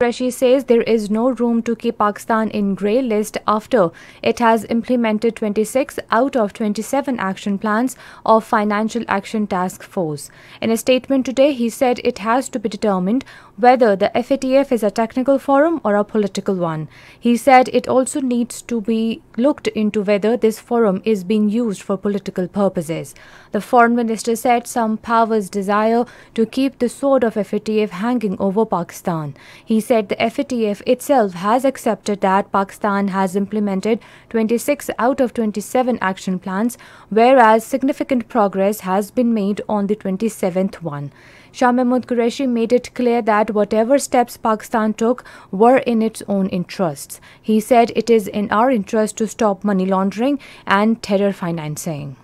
Qureshi says there is no room to keep Pakistan in grey list after it has implemented 26 out of 27 action plans of Financial Action Task Force. In a statement today, he said it has to be determined whether the FATF is a technical forum or a political one. He said it also needs to be looked into whether this forum is being used for political purposes. The Foreign Minister said some powers desire to keep the sword of FATF hanging over Pakistan. He said the FATF itself has accepted that Pakistan has implemented 26 out of 27 action plans, whereas significant progress has been made on the 27th one. Shah Mahmood Qureshi made it clear that whatever steps Pakistan took were in its own interests. He said it is in our interest to stop money laundering and terror financing.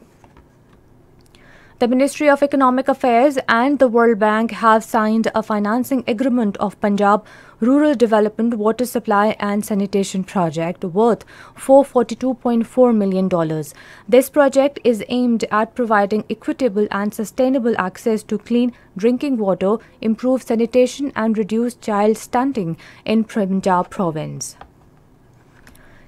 The Ministry of Economic Affairs and the World Bank have signed a financing agreement of Punjab Rural Development Water Supply and Sanitation Project worth $442.4 million. This project is aimed at providing equitable and sustainable access to clean drinking water, improve sanitation and reduce child stunting in Punjab province.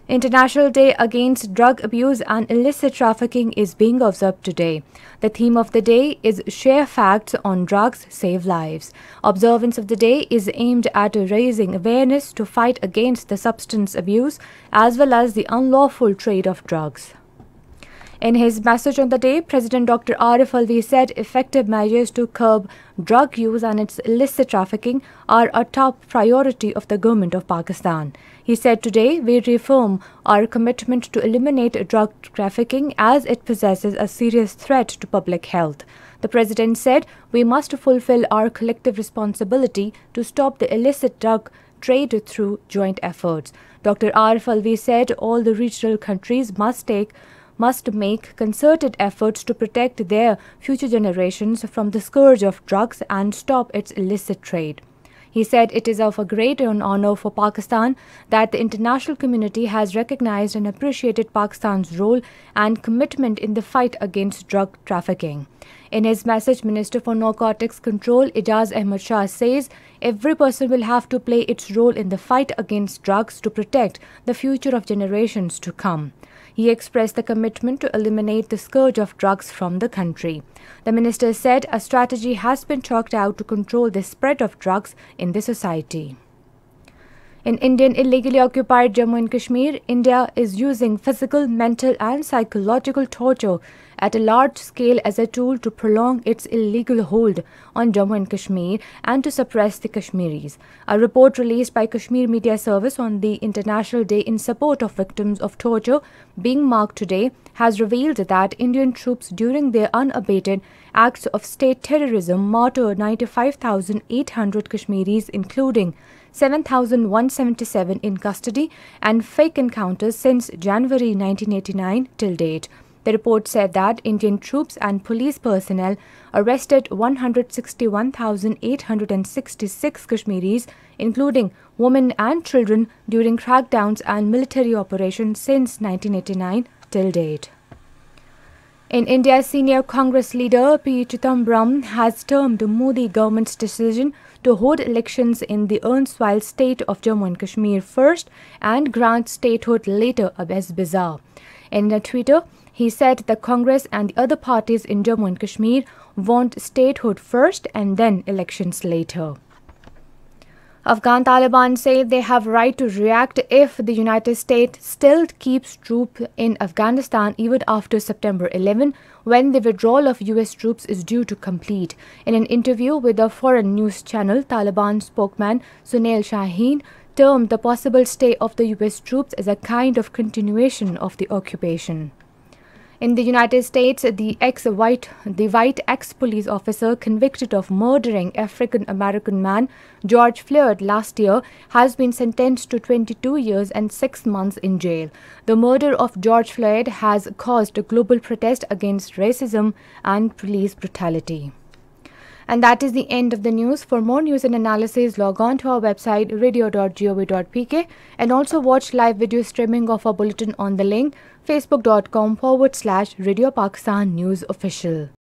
International Day Against Drug Abuse and Illicit Trafficking is being observed today. The theme of the day is Share Facts on Drugs Save Lives. Observance of the day is aimed at raising awareness to fight against the substance abuse as well as the unlawful trade of drugs. In his message on the day, President Dr. Arif Alvi said effective measures to curb drug use and its illicit trafficking are a top priority of the government of Pakistan. He said today we reaffirm our commitment to eliminate drug trafficking as it possesses a serious threat to public health. The President said we must fulfill our collective responsibility to stop the illicit drug trade through joint efforts. Dr. Arif Alvi said all the regional countries must make concerted efforts to protect their future generations from the scourge of drugs and stop its illicit trade. He said it is of a great honor for Pakistan that the international community has recognized and appreciated Pakistan's role and commitment in the fight against drug trafficking. In his message, Minister for Narcotics Control Ijaz Ahmad Shah says every person will have to play its role in the fight against drugs to protect the future of generations to come. He expressed the commitment to eliminate the scourge of drugs from the country. The minister said a strategy has been chalked out to control the spread of drugs in the society. In Indian illegally occupied Jammu and Kashmir, India is using physical, mental and psychological torture at a large scale as a tool to prolong its illegal hold on Jammu and Kashmir and to suppress the Kashmiris. A report released by Kashmir Media Service on the International Day in support of victims of torture being marked today has revealed that Indian troops during their unabated acts of state terrorism martyred 95,800 Kashmiris, including 7,177 in custody and fake encounters since January 1989 till date. The report said that Indian troops and police personnel arrested 161,866 Kashmiris, including women and children, during crackdowns and military operations since 1989 till date. In India, senior Congress leader P. Chidambaram has termed Modi government's decision to hold elections in the erstwhile state of Jammu and Kashmir first and grant statehood later as bizarre. In a Twitter, he said the Congress and the other parties in Jammu and Kashmir want statehood first and then elections later. Afghan Taliban say they have right to react if the United States still keeps troops in Afghanistan even after September 11, when the withdrawal of US troops is due to complete. In an interview with a foreign news channel, Taliban spokesman Sunail Shaheen termed the possible stay of the US troops as a kind of continuation of the occupation. In the United States, the white ex-police officer convicted of murdering African-American man George Floyd last year has been sentenced to 22 years and 6 months in jail. The murder of George Floyd has caused a global protest against racism and police brutality. And that is the end of the news. For more news and analysis, log on to our website radio.gov.pk and also watch live video streaming of our bulletin on the link facebook.com/Radio Pakistan News Official.